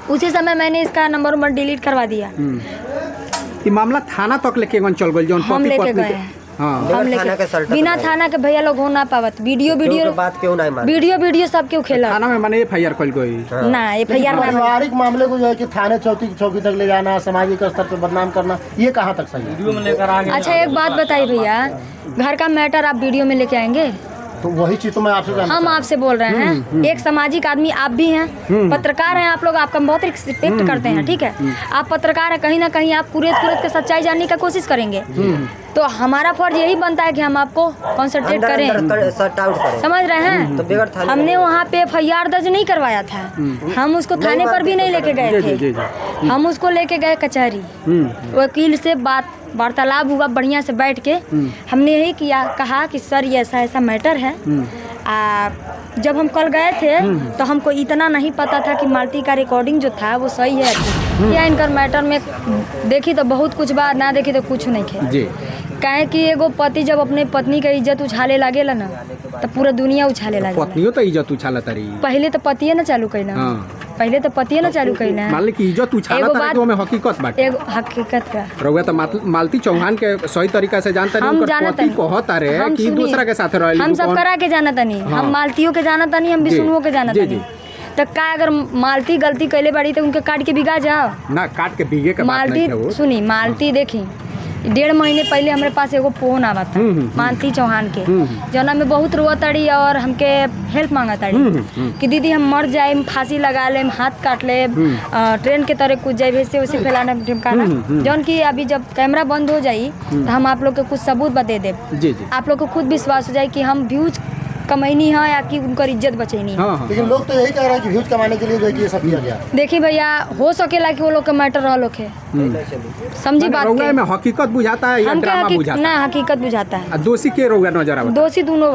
उसी समय मैंने इसका नंबर डिलीट करवा दिया। ये मामला थाना तक लेके गन चल गई, हम लेके गए हैं। हम लेके बिना थाना के भैया लोग हो ना पावत। वीडियो बात क्यों नहीं मान? वीडियो सब क्यों खेला थाना में मैंने FIR कल गई ना। FIR पारिवारिक मामले को जो है कि थाने चौकी तक ले जाना, सामाजिक स्तर पर बदनाम करना, ये कहाँ तक सही है? वीडियो में लेकर आगे। अच्छा एक बात बताइए भैया, घर का मैटर आप वीडियो में लेके आएंगे? तो वही चीज तो मैं आपसे हम आपसे बोल रहे हैं, एक सामाजिक आदमी आप भी हैं, पत्रकार हैं आप लोग, आपका बहुत रिस्पेक्ट करते हैं, ठीक है। आप पत्रकार हैं, कहीं ना कहीं आप पूरे के सच्चाई जानने का कोशिश करेंगे, तो हमारा फर्ज यही बनता है कि हम आपको कंसंट्रेट करें, समझ रहे हैं। तो हमने वहाँ पे FIR दर्ज नहीं करवाया था, हम उसको थाने पर भी नहीं लेके गए थे, हम उसको लेके गए कचहरी, वकील से वार्तालाप हुआ बढ़िया से बैठ के। हमने यही कहा कि सर ये ऐसा मैटर है। जब हम कल गए थे तो हमको इतना नहीं पता था कि मालती का रिकॉर्डिंग जो था वो सही है या इनका मैटर में देखी तो बहुत कुछ बा, ना देखी तो कुछ नहीं खे। काहे कि एगो पति जब अपने पत्नी का इज्जत उछाले लागेला ना तो पूरा दुनिया उछाले लागेला। पत्नियों तो इज्जत उछाला तारी, पहले तो पतिये ना चालू कइला, पहले तो पतिये ना चालू कइला। मान ली कि इज्जत उछाला तारी तो में हकीकत बाटे। एगो हकीकत का रउआ तो मालती चौहान के सही तरीका से जानता नहीं, उनकर पति कहता रहे कि दूसरा के साथ रहली। हम सब करा के जानता नहीं, हम मालतियों के जानता नहीं, हम विष्णुओं के जानता नहीं। तो का अगर मालती गलती कैले बाड़ी तो उनके काट के बिगा जाओ ना, काट के बिगे के बात नहीं है वो। सुनी मालती देखी 1.5 महीने पहले हमारे पास एगो फोन आवा था मालती चौहान के, जना में बहुत रोआ तड़ी और हमके हेल्प मांगा तड़ी कि दीदी हम मर जाए, फांसी लगा ले, हाथ काट ले, ट्रेन के तरह कुछ जाए, वैसे वैसे फैलाना ढिमकाना। जौन की अभी जब कैमरा बंद हो जाई तो हम आप लोग के कुछ सबूत बता दे, आप लोग को खुद विश्वास हो जाए कि हम व्यूज कमैनी है या कि उनकर इज्जत बचैनी है। लेकिन लोग तो यही कह रहे हैं कि व्यूज कमाने के लिए जो है कि ये सब किया गया। देखिए भैया, हो सकेला कि वो लोग का मैटर रह लोग है, समझी बात के में हकीकत बुझाता है या ड्रामा बुझाता है? ना हकीकत बुझाता है। दोषी के रउआ नजर आवता? दोषी दोनों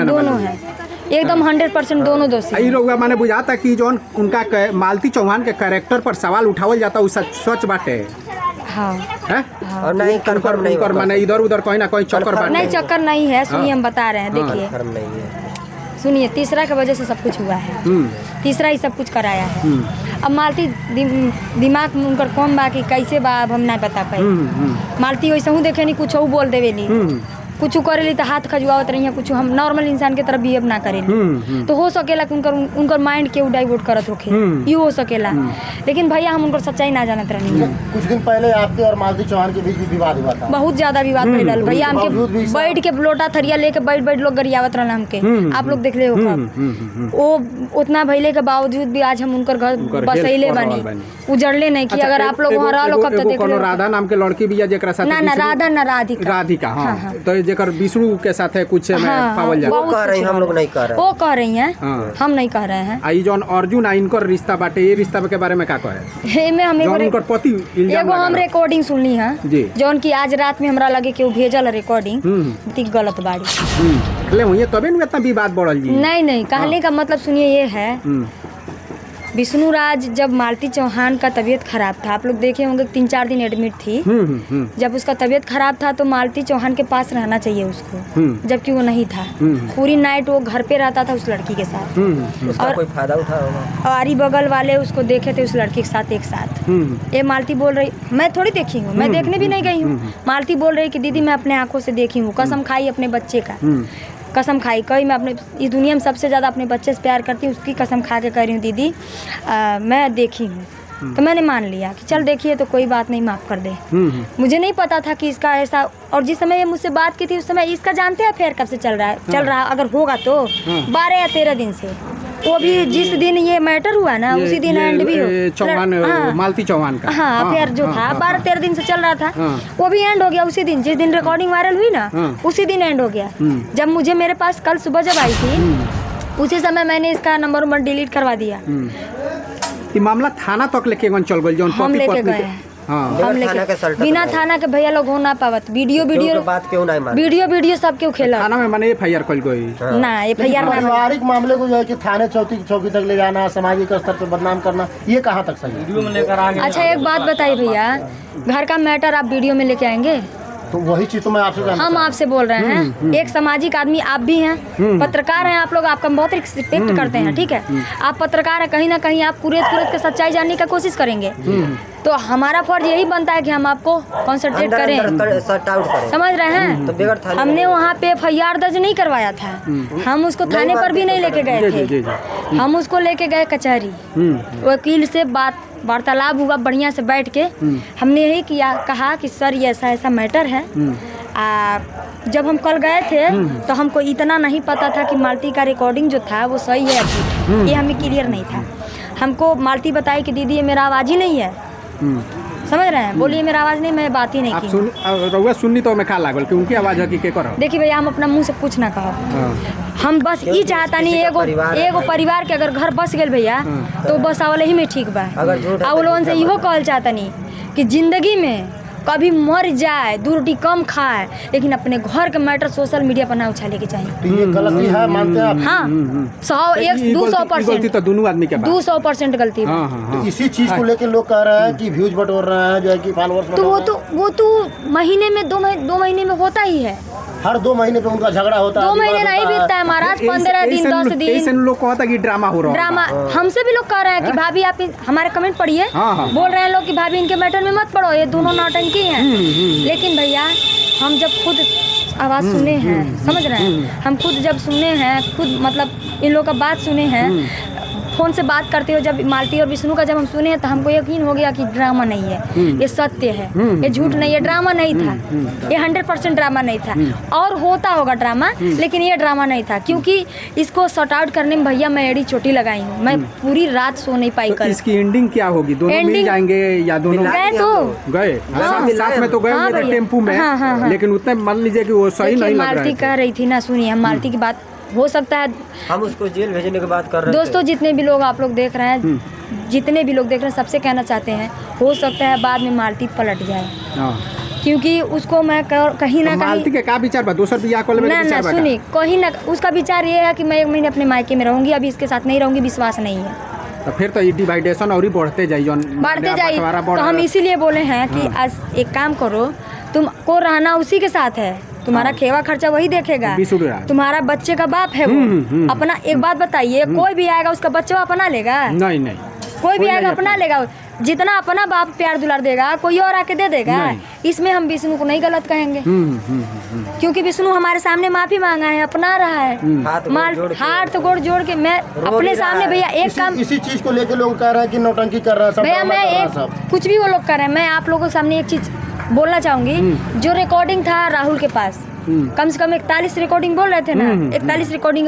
दोनों है, एकदम 100% दोनों दोषी। ई रउआ माने बुझाता कि जौन उनका मालती चौहान के कैरेक्टर पर सवाल उठावल जाता वो सच बाटे। हाँ और नहीं कंफर्म नहीं कर माने इधर उधर कहीं ना कहीं चक्कर बाटे। नहीं चक्कर नहीं है, सुनिए हम बता रहे हैं, देखिए सुनिए, तीसरा की वजह से सब कुछ हुआ है, तीसरा ही सब कुछ कराया है। अब मालती दिमाग में उनकर कम बा कि कैसे बा, अब हम नहीं बता पाए। मालती वैसे हूँ देखे नहीं, कुछ बोल देवेली, कुछ करेली तो हाथ खजुआवत रही है, कुछ हम नॉर्मल इंसान के तरफ बिहेव ना करेली। तो हो सकेला कि उनकर माइंड के डाइवर्ट करत होखे, ये हो सकेला। लेकिन भैया हम उनकर सच्चाई ना जानत रही। कुछ दिन पहले आपके और मालती चौहान के बीच भी विवाद हुआ था, बहुत ज्यादा विवाद भइल भैया। हमके बैठ के लोटा थरिया लेके बैठ लोग गरियावत रहना हमके, आप लोग देख ले हो। वो उतना भइले के बावजूद भी आज हम उनकर घर बसैले बनी, उजड़ले नहीं कि अगर आप लोग वहाँ रह लो कब तो देख लो। राधा नाम के लड़की भी है जेकरा साथ ना राधा ना राधिका, हाँ तो जेकर विष्णु के साथ है कुछ पावल जाए। वो कह रही हैं, हम लोग नहीं कह रहे, वो कह रही हैं, हम नहीं कह रहे हैं। आई जौन अर्जुन इनकर रिश्ता बाटे, ये रिश्ता के बारे में का कहे? में हम उनकर पति इल्जाम एगो हम रिकॉर्डिंग सुनली है जौन की आज रात में हमरा लगे कि वो भेजल रिकॉर्डिंग गलत बाड़ी ले हुई, तबे इतना विवाद बढ़ल जी। नहीं कहने का मतलब सुनिए, ये है विष्णु राज जब मालती चौहान का तबीयत खराब था, आप लोग देखे होंगे 3-4 दिन एडमिट थी। जब उसका तबीयत खराब था तो मालती चौहान के पास रहना चाहिए उसको, जबकि वो नहीं था। पूरी नाइट वो घर पे रहता था उस लड़की के साथ, उसका कोई फायदा उठा होगा। आरी बगल वाले उसको देखे थे उस लड़की के साथ एक साथ। ये मालती बोल रही, मैं थोड़ी देखी हूँ, मैं देखने भी नहीं गई हूँ। मालती बोल रही कि दीदी मैं अपने आंखों से देखी हूँ, कसम खाई अपने बच्चे का, कसम खाई कही मैं अपने इस दुनिया में सबसे ज़्यादा अपने बच्चे से प्यार करती हूँ, उसकी कसम खा के कह रही हूँ दीदी मैं देखी हूँ। तो मैंने मान लिया कि चल देखिए तो कोई बात नहीं, माफ़ कर दे। मुझे नहीं पता था कि इसका ऐसा, और जिस समय ये मुझसे बात की थी उस समय इसका जानते हैं अफेयर कब से चल रहा अगर होगा तो 12 या 13 दिन से। वो भी जिस दिन ये मैटर हुआ ना उसी दिन एंड भी हो मालती चौहान का, हाँ अफेयर जो था 12-13 दिन से चल रहा था, वो भी एंड हो गया उसी दिन, जिस दिन रिकॉर्डिंग वायरल हुई ना उसी दिन एंड हो गया। जब मुझे मेरे पास कल सुबह जब आई थी उसी समय मैंने इसका नंबर डिलीट करवा दिया। ये मामला थाना तक लेके गन चल गई, हम लेके गए, हम लेके बिना थाना के भैया लोग हो ना पावत। वीडियो बात क्यों नहीं मान? वीडियो सब क्यों खेला? थाना में मैंने FIR कल गई ना, FIR पारिवारिक मामले को जो है कि थाने चौकी तक ले जाना, सामाजिक स्तर पर बदनाम करना, ये कहाँ तक सही है? वीडियो में लेकर आगे। अच्छा एक बात बताइए भैया, घर का मैटर आप वीडियो में लेके आएंगे? तो वही चीज तो मैं आपसे जानना हम चाह रहा आपसे बोल रहे हैं, एक सामाजिक आदमी आप भी हैं, पत्रकार हैं आप लोग, आपका हम बहुत रिस्पेक्ट करते हैं, ठीक है। आप पत्रकार हैं, कहीं ना कहीं आप कुरेद के सच्चाई जानने का कोशिश करेंगे, तो हमारा फर्ज यही बनता है कि हम आपको कॉन्सेंट्रेट करें, सट आउट करें। समझ रहे हैं। तो बगैर थाने हमने वहाँ पे FIR दर्ज नहीं करवाया था, हम उसको थाने पर भी नहीं लेके गए थे, हम उसको लेके गए कचहरी, वकील से वार्तालाप हुआ बढ़िया से बैठ के, हमने यही कहा कि सर ये ऐसा ऐसा मैटर है। जब हम कल गए थे तो हमको इतना नहीं पता था कि मालती का रिकॉर्डिंग जो था वो सही है या झूठ, ये हमें क्लियर नहीं था। हमको मालती बताई कि दीदी ये मेरा आवाज़ ही नहीं है, समझ रहे हैं, बोलिए मेरा आवाज़ नहीं, मैं बात ही नहीं की। रउआ सुननी तो मैं का लागल कि उनकी आवाज़ है कि के करो। देखिए भैया, हम अपना मुंह से कुछ ना कहो, हम बस ये चाहता नहीं एगो परिवार के अगर घर बस गए भैया तो बस आवले ही में ठीक बा। और लोगन से इहो कहल चाहता नहीं कि जिंदगी में कभी मर जाए, 2 रोटी कम खाए, लेकिन अपने घर के मैटर सोशल मीडिया पर ना उछाले के चाहिए। तो ये गलती है, मानते हैं आप? हाँ, 200% तो दोनों आदमी के 200% गलती। तो इसी चीज को लेकर लोग कह रहे हैं कि व्यूज बटोर रहे हैं, जो है कि फॉलोअर्स। तो वो तो महीने में 2 महीने में होता ही है, हर 2 महीने पे उनका झगड़ा होता है। 2 महीने नहीं बीतता है महाराज, 15 दिन 10 दिन लोग कहता कि ड्रामा हो रहा है। ड्रामा हमसे भी लोग कह रहे हैं कि भाभी आप हमारे कमेंट पढ़िए, बोल रहे हैं लोग कि भाभी इनके मैटर में मत पढ़ो, ये दोनों नौटंकी हैं। लेकिन भैया हम जब खुद आवाज़ सुने हैं, समझ रहे हैं, हम खुद जब सुने हैं, खुद मतलब इन लोगों का बात सुने हैं, फ़ोन से बात करते हो जब मालती और विष्णु का जब हम सुने तो हमको यकीन हो गया कि ड्रामा नहीं है, ये सत्य है, ये झूठ नहीं है, ड्रामा नहीं था, ये 100% ड्रामा नहीं था। और होता होगा ड्रामा, लेकिन ये ड्रामा नहीं था, क्योंकि इसको सॉर्ट आउट करने में भैया मैं एड़ी चोटी लगाई हूँ, मैं पूरी रात सो नहीं पाई। तो इसकी एंडिंग क्या होगी? दोनों मिल जाएंगे या दोनों गए? तो गए साथ में तो गए टेम्पू में, लेकिन उतने मान लीजिए कि वो सही नहीं लग रहा है। मालती कह रही थी ना, सुनिए, हम मालती की बात हो सकता है हम उसको जेल भेजने की बात कर रहे थे। दोस्तों जितने भी लोग आप लोग देख रहे हैं, जितने भी लोग देख रहे हैं, सबसे कहना चाहते हैं, हो सकता है बाद में मालती पलट जाए, क्योंकि उसको मैं कहीं ना मालती के क्या विचार बा? दोसर बियाह को लेकर ना सुनी, कहीं ना उसका विचार ये है कि मैं 1 महीने अपने मायके में रहूंगी, अभी इसके साथ नहीं रहूंगी, विश्वास नहीं है। तो फिर तो ये डिवाइडेशन और ही बढ़ते जाइए। तो हम इसीलिए बोले हैं कि आज एक काम करो, तुमको रहना उसी के साथ है, तुम्हारा खेवा खर्चा वही देखेगा, तुम्हारा बच्चे का बाप है वो अपना। एक बात बताइए, कोई भी आएगा उसका बच्चा अपना लेगा? नहीं, कोई भी आएगा अपना लेगा। जितना अपना बाप प्यार दुलार देगा, कोई और आके दे देगा। इसमें हम विष्णु को नहीं गलत कहेंगे, क्योंकि विष्णु हमारे सामने माफी मांगा है, अपना रहा है, हाथ तो गोड़ जोड़ के। मैं अपने सामने भैया एक काम, इसी चीज को लेकर लोग कह रहे हैं कि नौटंकी कर रहा है भैया, मैं एक कुछ भी वो लोग कर रहे हैं, मैं आप लोगों के सामने एक चीज बोलना चाहूंगी। जो रिकॉर्डिंग था राहुल के पास, कम से कम 41 रिकॉर्डिंग बोल रहे थे ना, 41 रिकॉर्डिंग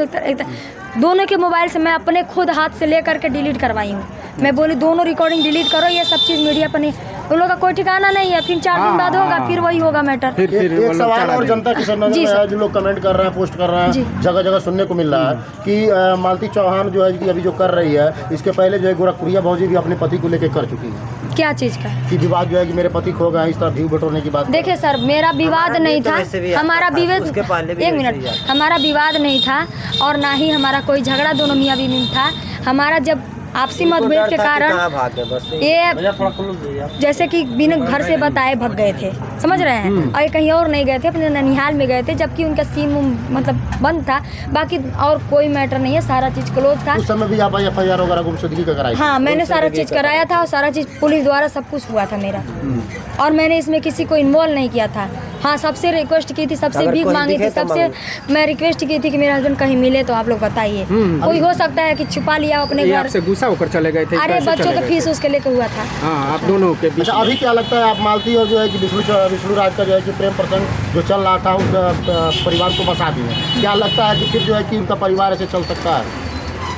दोनों के मोबाइल से मैं अपने खुद हाथ से ले करके डिलीट करवाई हूँ। मैं बोली दोनों रिकॉर्डिंग डिलीट करो, ये सब चीज़ मीडिया पर नहीं, उन लोगों का कोई ठिकाना नहीं है। फिर 4 दिन बाद होगा, फिर वही होगा मैटर। एक सवाल और जनता की नजर में है, जो लोग कमेंट कर रहे हैं, पोस्ट कर रहे हैं, जगह जगह सुनने को मिल रहा है कि मालती चौहान जो है कि अभी जो कर रही है, इसके पहले जो है गोरखपुरिया भौजी भी अपने पति को लेकर कर चुकी है। क्या चीज़ का कि विवाद जो है कि मेरे पति खो गया, इस तरह व्यू बटोरने की बात। देखिए सर, मेरा विवाद नहीं था, हमारा विवाद, एक मिनट, हमारा विवाद नहीं था और ना ही हमारा कोई झगड़ा दोनों मियाँ बीवी में था। हमारा जब आपसी मतभेद के कारण ये जैसे कि बिना घर से बताए भग गए थे, समझ रहे हैं, और ये कहीं और नहीं गए थे, अपने ननिहाल में गए थे, जबकि उनका सीम मतलब बंद था। बाकी और कोई मैटर नहीं है, सारा चीज़ क्लोज था। उस समय भी आप FIR वगैरह गुमशुदगी का कराई? हाँ, मैंने सारा चीज़ कराया था और सारा चीज़ पुलिस द्वारा सब कुछ हुआ था मेरा, और मैंने इसमें किसी को इन्वॉल्व नहीं किया था। हाँ, सबसे रिक्वेस्ट की थी, सबसे भीख मांगी थी, सबसे मैं रिक्वेस्ट की थी कि मेरे हस्बैंड कहीं मिले तो आप लोग बताइए। कोई हो सकता है कि छुपा लिया अपने घर से, गुस्सा होकर चले गए थे। अरे बच्चों के फीस उसके लेके हुआ था। हाँ, आप दोनों के बीच। अच्छा, अभी क्या लगता है आप मालती और जो है कि विष्णु राज का जो है कि प्रेम प्रसंग जो चल रहा था, उस परिवार को बसा दिए, क्या लगता है कि फिर जो है कि उनका परिवार ऐसे चल सकता है?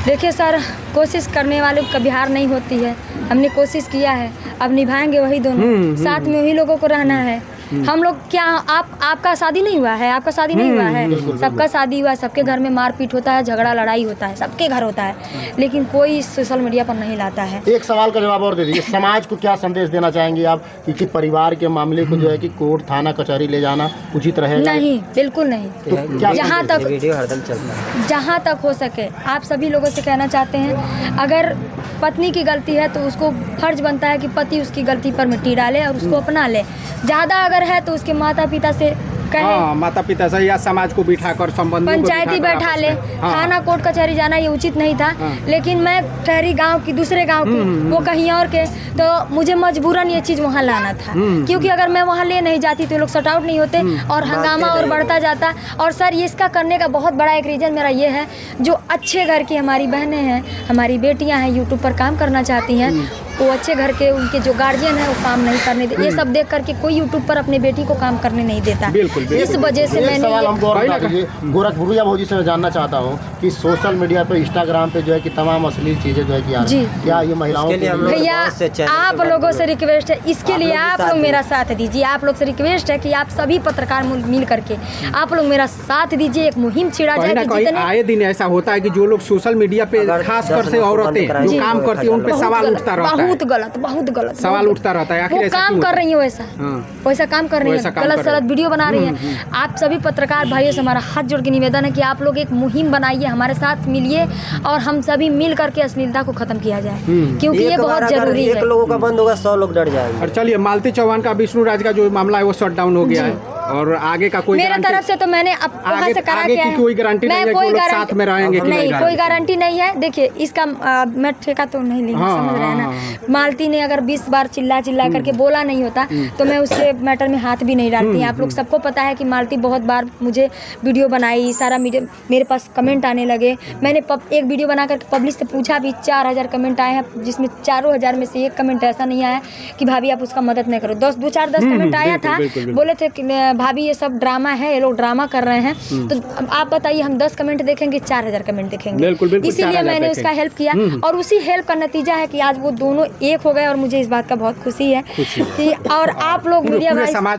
देखिए सर, कोशिश करने वाले को कभी हार नहीं होती है। हमने कोशिश किया है, अब निभाएंगे वही दोनों, साथ में वही लोगों को रहना है। हम लोग क्या, आपका शादी नहीं हुआ है, आपका शादी नहीं हुआ है, सबका शादी हुआ है, सबके घर में मारपीट होता है, झगड़ा लड़ाई होता है, सबके घर होता है, लेकिन कोई सोशल मीडिया पर नहीं लाता है। एक सवाल का जवाब और दे दीजिए, समाज को क्या संदेश देना चाहेंगे आप कि परिवार के मामले को जो है कि कोर्ट थाना कचहरी ले जाना उचित रहेगा? नहीं, बिल्कुल नहीं। तो क्या जहाँ तक हो सके आप सभी लोगों से कहना चाहते हैं, अगर पत्नी की गलती है तो उसको फर्ज बनता है कि पति उसकी गलती पर मिट्टी डाले और उसको अपना ले। ज़्यादा अगर अगर है तो उसके माता पिता से कहे, हाँ, माता पिता से या समाज को बिठाकर संबंधियों को पंचायती बिठाकर बैठा आपस ले। में। हाँ। थाना कोर्ट कचहरी जाना ये उचित नहीं था, हाँ। लेकिन मैं ठहरी गांव की, दूसरे गांव की, वो कहीं और के, तो मुझे मजबूरन ये चीज़ वहाँ लाना था, क्योंकि अगर मैं वहाँ ले नहीं जाती तो लोग सट आउट नहीं होते और हंगामा और बढ़ता जाता। और सर ये इसका करने का बहुत बड़ा एक रीज़न मेरा ये है, जो अच्छे घर की हमारी बहनें हैं, हमारी बेटियाँ हैं, यूट्यूब पर काम करना चाहती हैं, वो अच्छे घर के उनके जो गार्जियन है वो काम नहीं करने दे। ये सब देख करके कोई यूट्यूब पर अपने बेटी को काम करने नहीं देता। बिल्कुल, बिल्कुल। इस वजह से एक मैंने सवाल ये- हमको और बता दीजिए, गोरखपुरिया भौजी से मैं जानना चाहता हूँ कि सोशल मीडिया पे, इंस्टाग्राम पे जो है कि तमाम अश्लील चीजें जो है कि आ रही जी। हैं। क्या ये महिलाओं इसके लिए हम लोग भैया बहुत से चैनल आप पे लोगों बात से रिक्वेस्ट है, इसके लिए लोग भी आप साथ लोग दें। मेरा साथ दीजिए। आप लोग से रिक्वेस्ट है कि आप सभी पत्रकार मिल करके आप लोग मेरा साथ दीजिए, एक मुहिम छिड़ा कहीं जाए ना कि कहीं जितने आए दिन ऐसा होता है कि जो लोग सोशल मीडिया पे अगर खास कर 10 से लोग को औरतें बंद कराएं, जो जी, काम वो करती है उन पे बहुत सवाल गलत, उठता रहता है। बहुत गलत, बहुत गलत सवाल उठता रहता है, आखिर वो ऐसा काम क्यों कर होता रही है वैसा हाँ। वैसा काम कर रही वैसा है, काम गलत कर रही है। सलत वीडियो बना रही है। आप सभी पत्रकार भाइयों से हमारा हाथ जोड़ के निवेदन है कि आप लोग एक मुहिम बनाइए, हमारे साथ मिलिए और हम सभी मिल करके अश्लीलता को खत्म किया जाए, क्योंकि ये एक बार बहुत अगर जरूरी एक है। लोगों का बंद होगा 100 लोग डर जाएंगे। और चलिए, मालती चौहान का, विष्णु राज का जो मामला है वो शट डाउन हो गया है और आगे का कोई मेरे गारंटी- तरफ से तो मैंने अब वहाँ आगे- से करा आगे के की आया। कोई गारंटी नहीं मैं है कि कोई वो लोग गारंटी- साथ में रहेंगे कि नहीं कोई रहेंगे। गारंटी नहीं है। देखिए इसका मैं ठेका तो नहीं लेंगे, हाँ, समझ रहे हैं हाँ, ना। मालती ने अगर 20 बार चिल्ला करके बोला नहीं होता तो मैं उसके मैटर में हाथ भी नहीं डालती। आप लोग सबको पता है कि मालती बहुत बार मुझे वीडियो बनाई, सारा मीडिया मेरे पास कमेंट आने लगे। मैंने एक वीडियो बना करके पब्लिक से पूछा भी, 4000 कमेंट आए हैं, जिसमें 4000 में से एक कमेंट ऐसा नहीं आया कि भाभी आप उसका मदद नहीं करो। 10 कमेंट आया बिल्कुल, था, बिल्कुल, बिल्कुल। बोले थे कि भाभी ये सब ड्रामा है, ये लोग ड्रामा कर रहे हैं। तो अब आप बताइए, हम 10 कमेंट देखेंगे, 4000 कमेंट देखेंगे। बिल्कुल, बिल्कुल, इसीलिए 4000 मैंने उसका देखेंगे। हेल्प किया और उसी हेल्प का नतीजा है कि आज वो दोनों एक हो गए और मुझे इस बात का बहुत खुशी है कि और आप लोग मीडिया पूरे भाई समाज